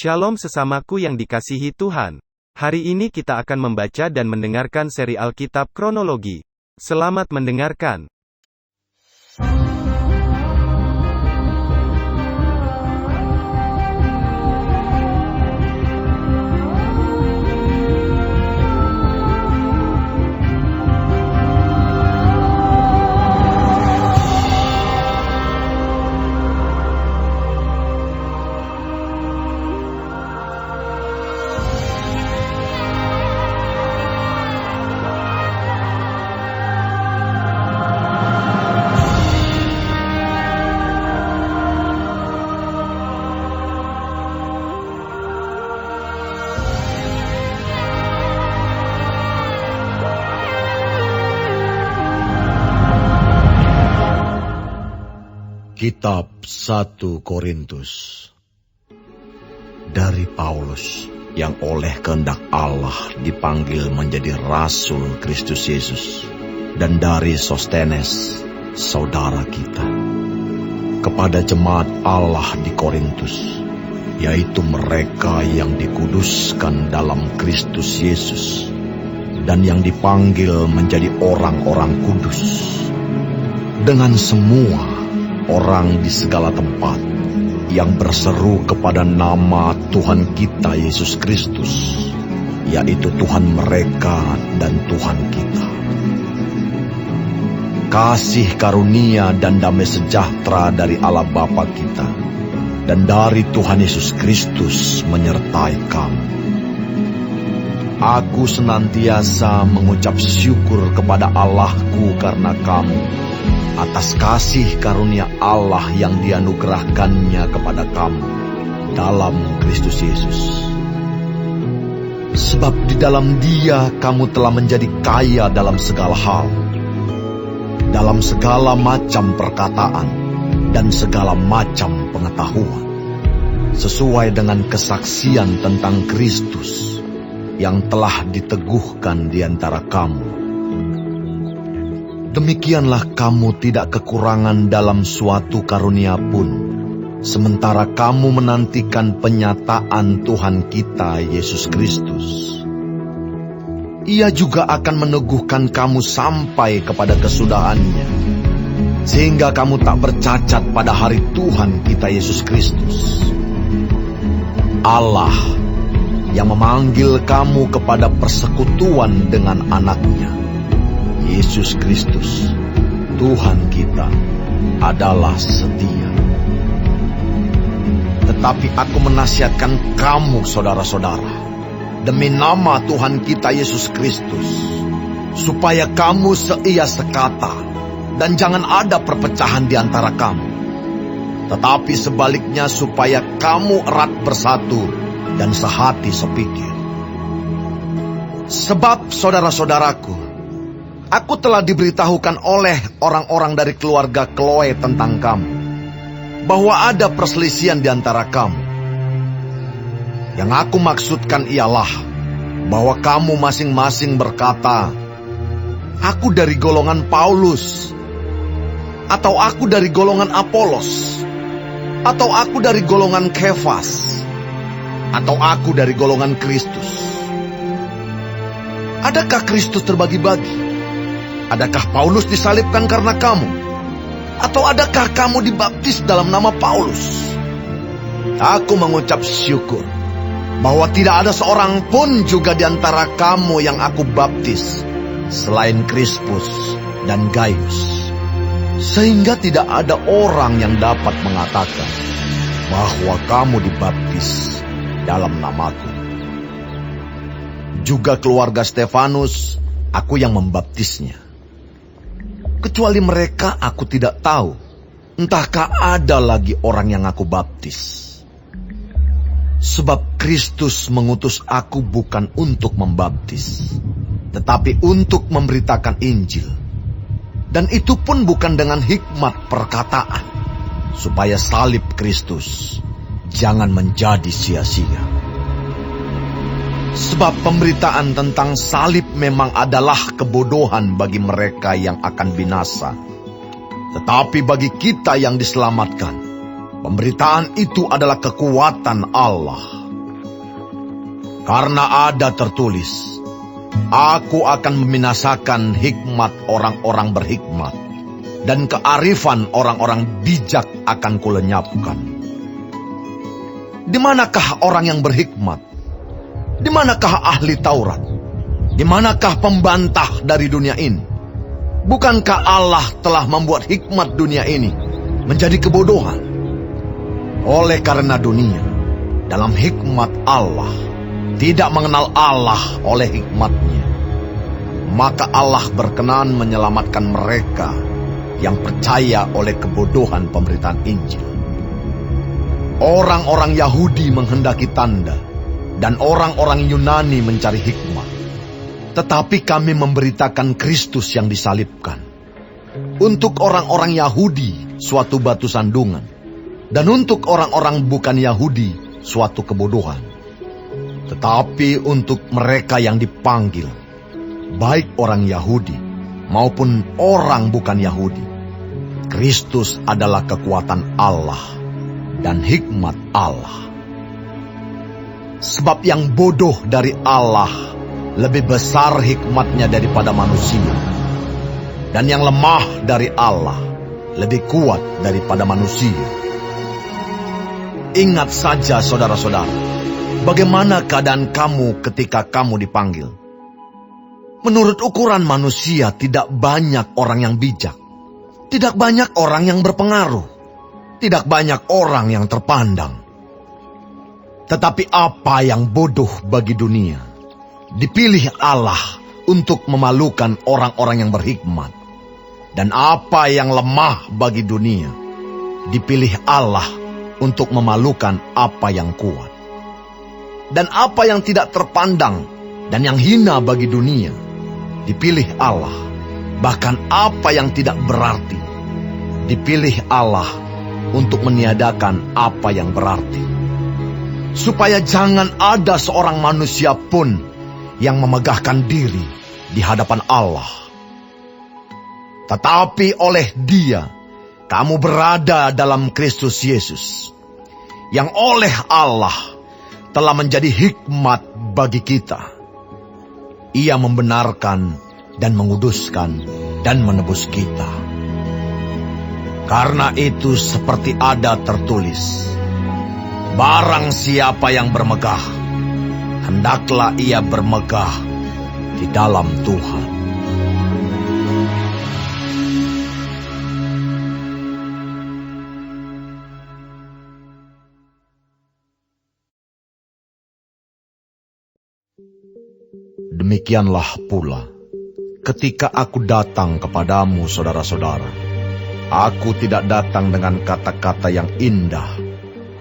Shalom sesamaku yang dikasihi Tuhan. Hari ini kita akan membaca dan mendengarkan seri Alkitab Kronologi. Selamat mendengarkan. Kitab 1 Korintus dari Paulus, yang oleh kehendak Allah dipanggil menjadi Rasul Kristus Yesus, dan dari Sostenes, saudara kita, kepada jemaat Allah di Korintus, yaitu mereka yang dikuduskan dalam Kristus Yesus, dan yang dipanggil menjadi orang-orang kudus, dengan semua orang di segala tempat yang berseru kepada nama Tuhan kita Yesus Kristus, yaitu Tuhan mereka dan Tuhan kita. Kasih karunia dan damai sejahtera dari Allah Bapa kita dan dari Tuhan Yesus Kristus menyertai kamu. Aku senantiasa mengucap syukur kepada Allahku karena kamu, atas kasih karunia Allah yang dianugerahkannya kepada kamu dalam Kristus Yesus. Sebab di dalam Dia kamu telah menjadi kaya dalam segala hal, dalam segala macam perkataan dan segala macam pengetahuan, sesuai dengan kesaksian tentang Kristus yang telah diteguhkan di antara kamu. Demikianlah kamu tidak kekurangan dalam suatu karunia pun, sementara kamu menantikan penyataan Tuhan kita Yesus Kristus. Ia juga akan meneguhkan kamu sampai kepada kesudahannya, sehingga kamu tak bercacat pada hari Tuhan kita Yesus Kristus. Allah yang memanggil kamu kepada persekutuan dengan anaknya, Yesus Kristus, Tuhan kita, adalah setia. Tetapi aku menasihatkan kamu, saudara-saudara, demi nama Tuhan kita Yesus Kristus, supaya kamu seia sekata, dan jangan ada perpecahan di antara kamu. Tetapi sebaliknya supaya kamu erat bersatu dan sehati sepikir. Sebab saudara-saudaraku, aku telah diberitahukan oleh orang-orang dari keluarga Chloe tentang kamu, bahwa ada perselisihan di antara kamu. Yang aku maksudkan ialah bahwa kamu masing-masing berkata, aku dari golongan Paulus, atau aku dari golongan Apolos, atau aku dari golongan Kefas, atau aku dari golongan Kristus. Adakah Kristus terbagi-bagi? Adakah Paulus disalibkan karena kamu? Atau adakah kamu dibaptis dalam nama Paulus? Aku mengucap syukur bahwa tidak ada seorang pun juga di antara kamu yang aku baptis selain Krispus dan Gaius, sehingga tidak ada orang yang dapat mengatakan bahwa kamu dibaptis dalam namaku. Juga keluarga Stefanus, aku yang membaptisnya. Kecuali mereka aku tidak tahu, entahkah ada lagi orang yang aku baptis. Sebab Kristus mengutus aku bukan untuk membaptis, tetapi untuk memberitakan Injil. Dan itu pun bukan dengan hikmat perkataan, supaya salib Kristus jangan menjadi sia-sia. Sebab pemberitaan tentang salib memang adalah kebodohan bagi mereka yang akan binasa. Tetapi bagi kita yang diselamatkan, pemberitaan itu adalah kekuatan Allah. Karena ada tertulis, aku akan membinasakan hikmat orang-orang berhikmat, dan kearifan orang-orang bijak akan kulenyapkan. Di manakah orang yang berhikmat? Di manakah ahli Taurat? Di manakah pembantah dari dunia ini? Bukankah Allah telah membuat hikmat dunia ini menjadi kebodohan? Oleh karena dunia, dalam hikmat Allah, tidak mengenal Allah oleh hikmatnya, maka Allah berkenan menyelamatkan mereka yang percaya oleh kebodohan pemberitaan Injil. Orang-orang Yahudi menghendaki tanda, dan orang-orang Yunani mencari hikmat. Tetapi kami memberitakan Kristus yang disalibkan. Untuk orang-orang Yahudi, suatu batu sandungan, dan untuk orang-orang bukan Yahudi, suatu kebodohan. Tetapi untuk mereka yang dipanggil, baik orang Yahudi maupun orang bukan Yahudi, Kristus adalah kekuatan Allah dan hikmat Allah. Sebab yang bodoh dari Allah lebih besar hikmatnya daripada manusia, dan yang lemah dari Allah lebih kuat daripada manusia. Ingat saja saudara-saudara, bagaimana keadaan kamu ketika kamu dipanggil. Menurut ukuran manusia, tidak banyak orang yang bijak, tidak banyak orang yang berpengaruh, tidak banyak orang yang terpandang. Tetapi apa yang bodoh bagi dunia, dipilih Allah untuk memalukan orang-orang yang berhikmat. Dan apa yang lemah bagi dunia, dipilih Allah untuk memalukan apa yang kuat. Dan apa yang tidak terpandang dan yang hina bagi dunia, dipilih Allah. Bahkan apa yang tidak berarti, dipilih Allah untuk meniadakan apa yang berarti. Supaya jangan ada seorang manusia pun yang memegahkan diri di hadapan Allah. Tetapi oleh Dia, kamu berada dalam Kristus Yesus, yang oleh Allah telah menjadi hikmat bagi kita. Ia membenarkan dan menguduskan dan menebus kita. Karena itu seperti ada tertulis, barang siapa yang bermegah, hendaklah ia bermegah di dalam Tuhan. Demikianlah pula, ketika aku datang kepadamu, saudara-saudara, aku tidak datang dengan kata-kata yang indah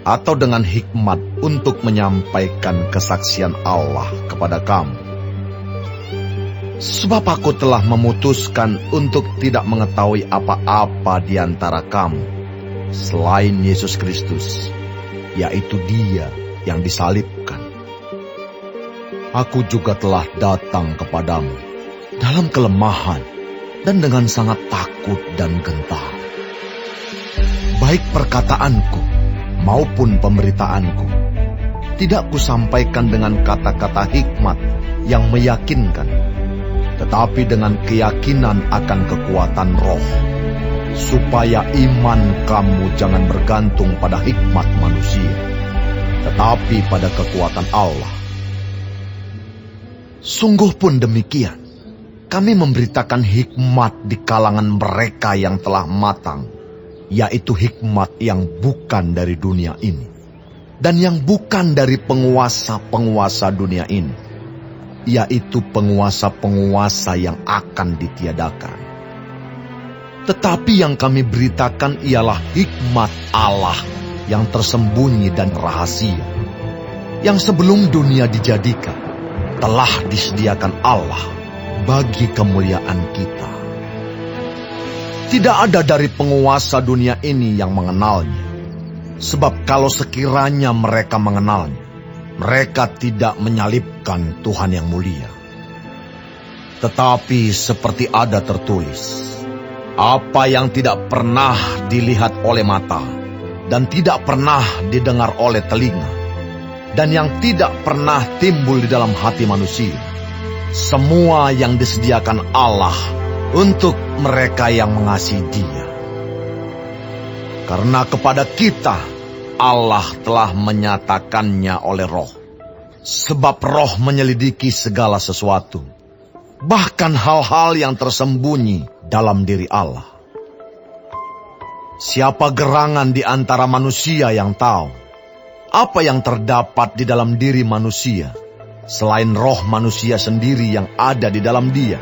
atau dengan hikmat untuk menyampaikan kesaksian Allah kepada kamu. Sebab aku telah memutuskan untuk tidak mengetahui apa-apa di antara kamu selain Yesus Kristus, yaitu Dia yang disalibkan. Aku juga telah datang kepadamu dalam kelemahan dan dengan sangat takut dan gentar. Baik perkataanku maupun pemberitaanku tidak kusampaikan dengan kata-kata hikmat yang meyakinkan, tetapi dengan keyakinan akan kekuatan roh, supaya iman kamu jangan bergantung pada hikmat manusia, tetapi pada kekuatan Allah. Sungguh pun demikian, kami memberitakan hikmat di kalangan mereka yang telah matang, yaitu hikmat yang bukan dari dunia ini, dan yang bukan dari penguasa-penguasa dunia ini, yaitu penguasa-penguasa yang akan ditiadakan. Tetapi yang kami beritakan ialah hikmat Allah yang tersembunyi dan rahasia, yang sebelum dunia dijadikan, telah disediakan Allah bagi kemuliaan kita. Tidak ada dari penguasa dunia ini yang mengenalnya. Sebab kalau sekiranya mereka mengenalnya, mereka tidak menyalibkan Tuhan yang mulia. Tetapi seperti ada tertulis, apa yang tidak pernah dilihat oleh mata dan tidak pernah didengar oleh telinga, dan yang tidak pernah timbul di dalam hati manusia. Semua yang disediakan Allah untuk mereka yang mengasihi Dia. Karena kepada kita Allah telah menyatakannya oleh Roh. Sebab Roh menyelidiki segala sesuatu, bahkan hal-hal yang tersembunyi dalam diri Allah. Siapa gerangan di antara manusia yang tahu apa yang terdapat di dalam diri manusia, selain roh manusia sendiri yang ada di dalam dia?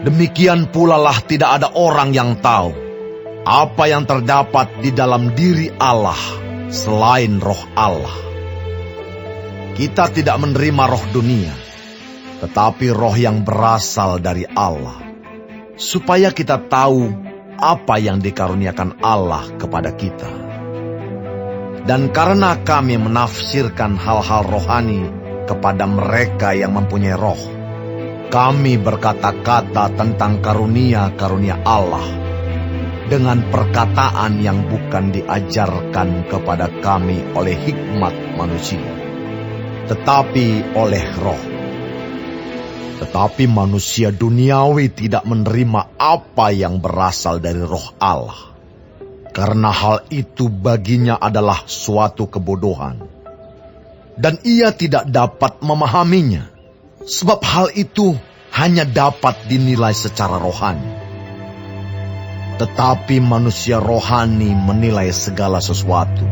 Demikian pula lah tidak ada orang yang tahu apa yang terdapat di dalam diri Allah, selain roh Allah. Kita tidak menerima roh dunia, tetapi roh yang berasal dari Allah, supaya kita tahu apa yang dikaruniakan Allah kepada kita. Dan karena kami menafsirkan hal-hal rohani kepada mereka yang mempunyai roh, kami berkata-kata tentang karunia-karunia Allah dengan perkataan yang bukan diajarkan kepada kami oleh hikmat manusia, tetapi oleh roh. Tetapi manusia duniawi tidak menerima apa yang berasal dari roh Allah, karena hal itu baginya adalah suatu kebodohan. Dan ia tidak dapat memahaminya, sebab hal itu hanya dapat dinilai secara rohani. Tetapi manusia rohani menilai segala sesuatu,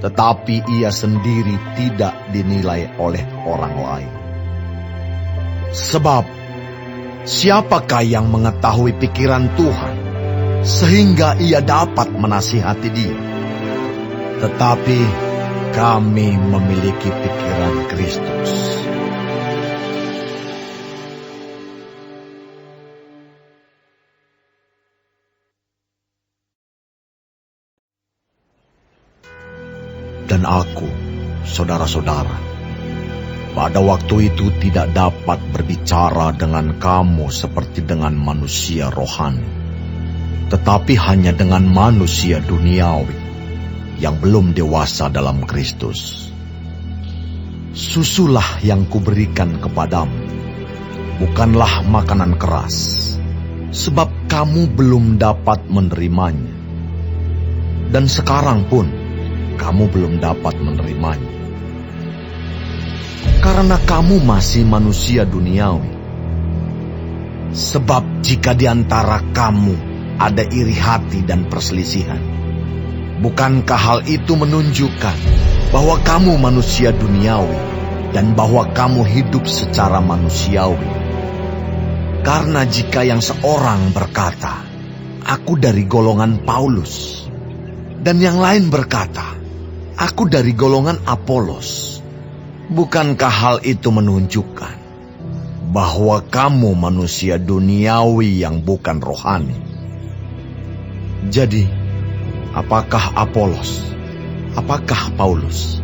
tetapi ia sendiri tidak dinilai oleh orang lain. Sebab, siapakah yang mengetahui pikiran Tuhan, sehingga ia dapat menasihati Dia? Tetapi kami memiliki pikiran Kristus. Dan aku, saudara-saudara, pada waktu itu tidak dapat berbicara dengan kamu seperti dengan manusia rohani, tetapi hanya dengan manusia duniawi yang belum dewasa dalam Kristus. Susulah yang kuberikan kepadamu, bukanlah makanan keras, sebab kamu belum dapat menerimanya. Dan sekarang pun kamu belum dapat menerimanya, karena kamu masih manusia duniawi. Sebab jika di antara kamu ada iri hati dan perselisihan, bukankah hal itu menunjukkan bahwa kamu manusia duniawi dan bahwa kamu hidup secara manusiawi? Karena jika yang seorang berkata, "Aku dari golongan Paulus," dan yang lain berkata, "Aku dari golongan Apolos," bukankah hal itu menunjukkan bahwa kamu manusia duniawi yang bukan rohani? Jadi, apakah Apolos? Apakah Paulus?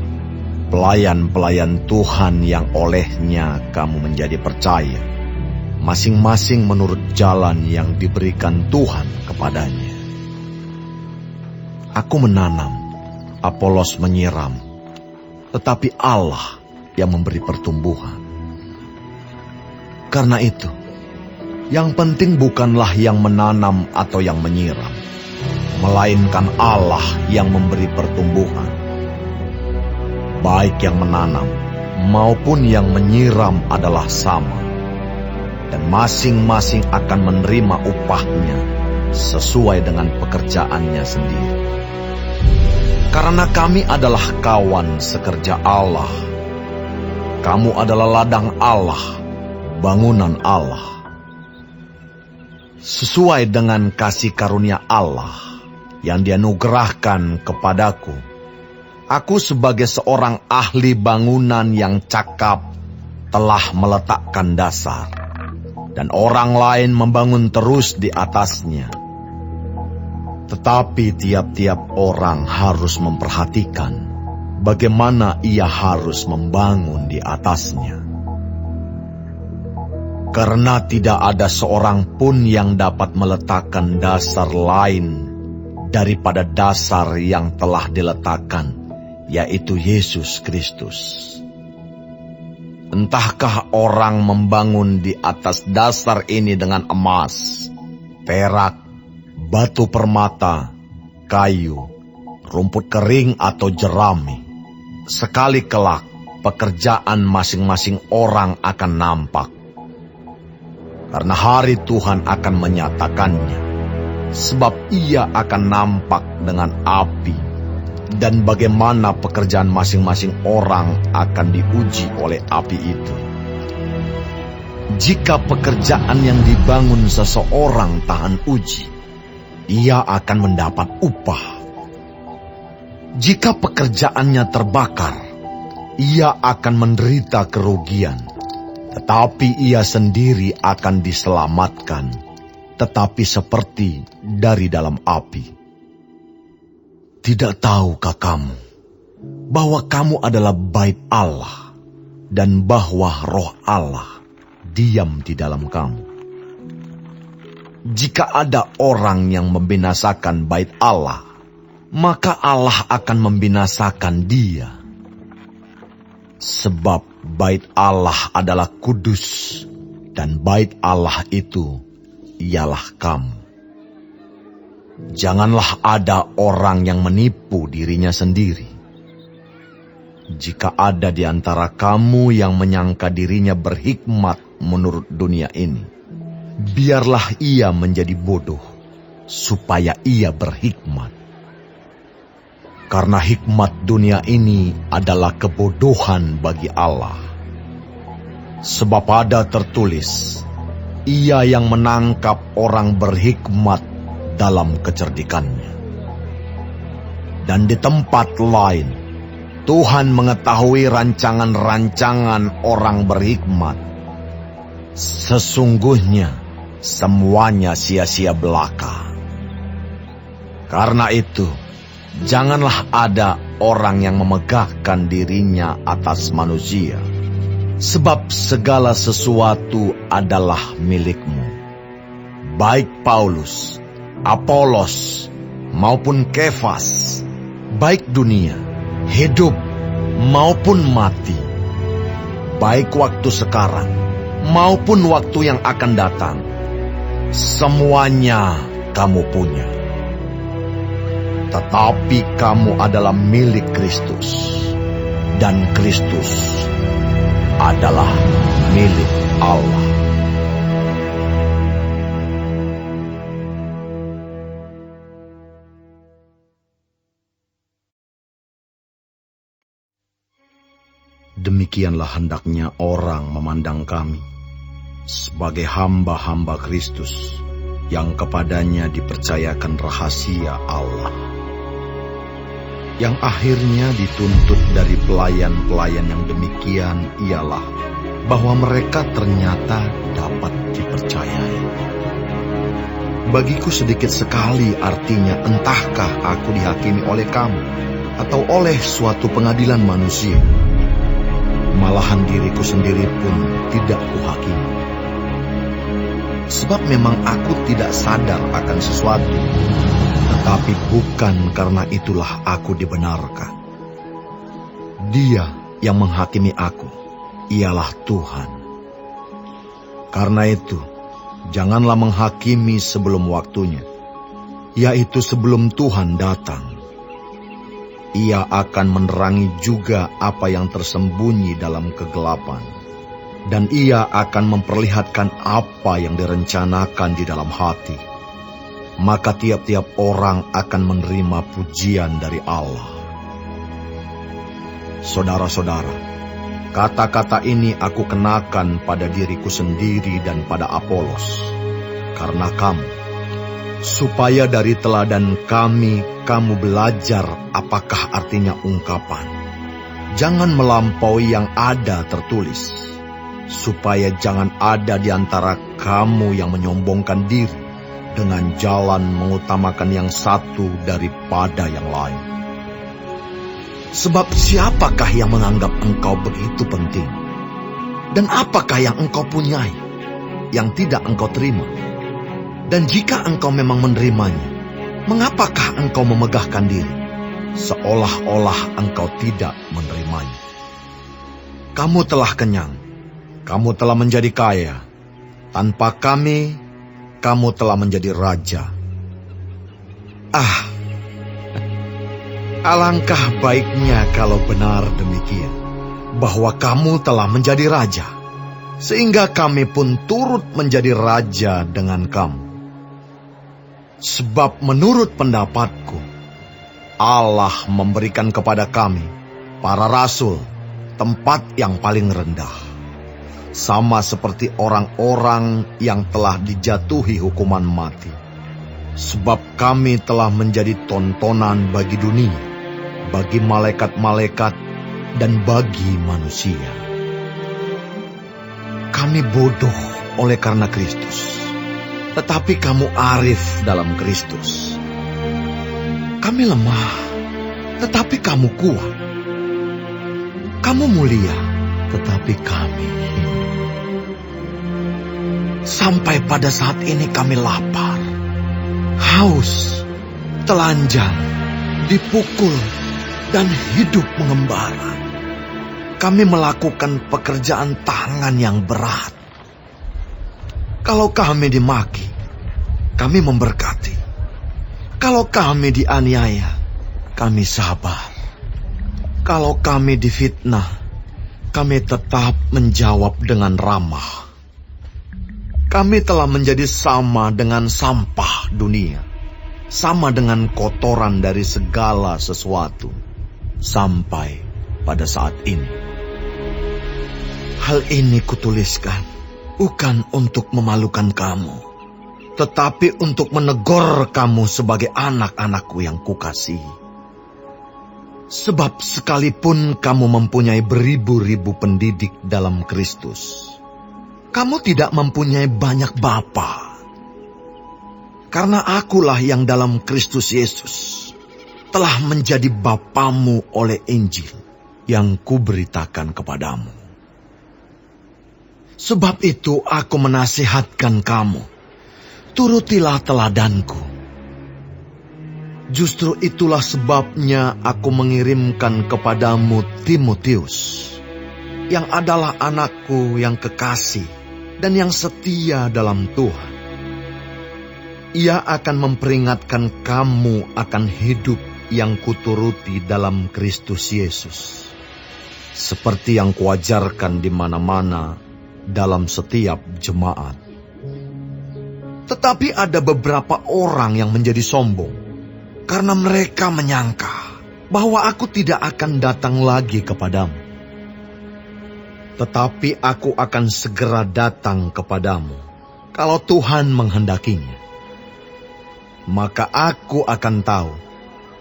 Pelayan-pelayan Tuhan yang olehnya kamu menjadi percaya, masing-masing menurut jalan yang diberikan Tuhan kepadanya. Aku menanam, Apolos menyiram, tetapi Allah yang memberi pertumbuhan. Karena itu, yang penting bukanlah yang menanam atau yang menyiram, melainkan Allah yang memberi pertumbuhan. Baik yang menanam maupun yang menyiram adalah sama, dan masing-masing akan menerima upahnya sesuai dengan pekerjaannya sendiri. Karena kami adalah kawan sekerja Allah. Kamu adalah ladang Allah, bangunan Allah. Sesuai dengan kasih karunia Allah yang dianugerahkan kepadaku, aku sebagai seorang ahli bangunan yang cakap telah meletakkan dasar, dan orang lain membangun terus di atasnya. Tetapi tiap-tiap orang harus memperhatikan bagaimana ia harus membangun di atasnya. Karena tidak ada seorang pun yang dapat meletakkan dasar lain daripada dasar yang telah diletakkan, yaitu Yesus Kristus. Entahkah orang membangun di atas dasar ini dengan emas, perak, batu permata, kayu, rumput kering atau jerami. Sekali kelak, pekerjaan masing-masing orang akan nampak. Karena hari Tuhan akan menyatakannya, sebab ia akan nampak dengan api, dan bagaimana pekerjaan masing-masing orang akan diuji oleh api itu. Jika pekerjaan yang dibangun seseorang tahan uji, ia akan mendapat upah. Jika pekerjaannya terbakar, ia akan menderita kerugian, tetapi ia sendiri akan diselamatkan, tetapi seperti dari dalam api. Tidak tahukah kamu bahwa kamu adalah bait Allah dan bahwa Roh Allah diam di dalam kamu? Jika ada orang yang membinasakan bait Allah, maka Allah akan membinasakan dia. Sebab bait Allah adalah kudus, dan bait Allah itu ialah kamu. Janganlah ada orang yang menipu dirinya sendiri. Jika ada di antara kamu yang menyangka dirinya berhikmat menurut dunia ini, biarlah ia menjadi bodoh, supaya ia berhikmat. Karena hikmat dunia ini adalah kebodohan bagi Allah. Sebab ada tertulis, ia yang menangkap orang berhikmat dalam kecerdikannya. Dan di tempat lain, Tuhan mengetahui rancangan-rancangan orang berhikmat. Sesungguhnya, semuanya sia-sia belaka. Karena itu, janganlah ada orang yang memegahkan dirinya atas manusia, sebab segala sesuatu adalah milikmu. Baik Paulus, Apolos, maupun Kefas, baik dunia, hidup, maupun mati, baik waktu sekarang, maupun waktu yang akan datang, semuanya kamu punya. Tetapi kamu adalah milik Kristus, dan Kristus adalah milik Allah. Demikianlah hendaknya orang memandang kami, sebagai hamba-hamba Kristus, yang kepadanya dipercayakan rahasia Allah, yang akhirnya dituntut dari pelayan-pelayan yang demikian ialah bahwa mereka ternyata dapat dipercayai. Bagiku sedikit sekali artinya entahkah aku dihakimi oleh kamu atau oleh suatu pengadilan manusia. Malahan diriku sendiri pun tidak kuhakimi. Sebab memang aku tidak sadar akan sesuatu, tetapi bukan karena itulah aku dibenarkan. Dia yang menghakimi aku ialah Tuhan. Karena itu, janganlah menghakimi sebelum waktunya, yaitu sebelum Tuhan datang. Ia akan menerangi juga apa yang tersembunyi dalam kegelapan, dan ia akan memperlihatkan apa yang direncanakan di dalam hati. Maka tiap-tiap orang akan menerima pujian dari Allah. Saudara-saudara, kata-kata ini aku kenakan pada diriku sendiri dan pada Apolos, karena kamu, supaya dari teladan kami kamu belajar apakah artinya ungkapan. Jangan melampaui yang ada tertulis, supaya jangan ada di antara kamu yang menyombongkan diri dengan jalan mengutamakan yang satu daripada yang lain. Sebab siapakah yang menganggap engkau begitu penting? Dan apakah yang engkau punyai yang tidak engkau terima? Dan jika engkau memang menerimanya, mengapakah engkau memegahkan diri? seolah-olah engkau tidak menerimanya. Kamu telah kenyang, kamu telah menjadi kaya. Tanpa kami, kamu telah menjadi raja. Alangkah baiknya kalau benar demikian, bahwa kamu telah menjadi raja, sehingga kami pun turut menjadi raja dengan kamu. Sebab menurut pendapatku, Allah memberikan kepada kami, para rasul, tempat yang paling rendah, sama seperti orang-orang yang telah dijatuhi hukuman mati. Sebab kami telah menjadi tontonan bagi dunia, bagi malaikat-malaikat, dan bagi manusia. Kami bodoh oleh karena Kristus, tetapi kamu arif dalam Kristus. Kami lemah, tetapi kamu kuat. Kamu mulia, tetapi kami hina. Sampai pada saat ini kami lapar, haus, telanjang, dipukul, dan hidup mengembara. Kami melakukan pekerjaan tangan yang berat. Kalau kami dimaki, kami memberkati. Kalau kami dianiaya, kami sabar. Kalau kami difitnah, kami tetap menjawab dengan ramah. Kami telah menjadi sama dengan sampah dunia, sama dengan kotoran dari segala sesuatu, sampai pada saat ini. Hal ini kutuliskan bukan untuk memalukan kamu, tetapi untuk menegur kamu sebagai anak-anakku yang kukasihi. Sebab sekalipun kamu mempunyai beribu-ribu pendidik dalam Kristus, kamu tidak mempunyai banyak bapa. Karena akulah yang dalam Kristus Yesus telah menjadi bapamu oleh Injil yang kuberitakan kepadamu. Sebab itu aku menasihatkan kamu, turutilah teladanku. Justru itulah sebabnya aku mengirimkan kepadamu Timotius, yang adalah anakku yang kekasih dan yang setia dalam Tuhan. Ia akan memperingatkan kamu akan hidup yang kuturuti dalam Kristus Yesus, seperti yang kuajarkan di mana-mana dalam setiap jemaat. Tetapi ada beberapa orang yang menjadi sombong, karena mereka menyangka bahwa aku tidak akan datang lagi kepadamu. Tetapi aku akan segera datang kepadamu, kalau Tuhan menghendakinya. Maka aku akan tahu,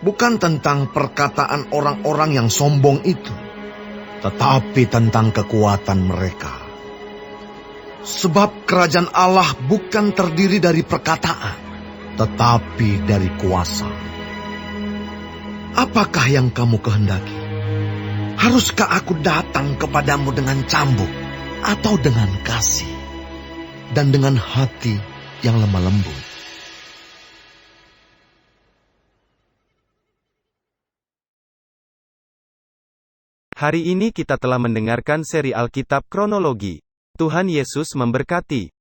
bukan tentang perkataan orang-orang yang sombong itu, tetapi tentang kekuatan mereka. Sebab kerajaan Allah bukan terdiri dari perkataan, tetapi dari kuasa. Apakah yang kamu kehendaki? Haruskah aku datang kepadamu dengan cambuk, atau dengan kasih, dan dengan hati yang lemah lembut? Hari ini kita telah mendengarkan seri Alkitab Kronologi. Tuhan Yesus memberkati.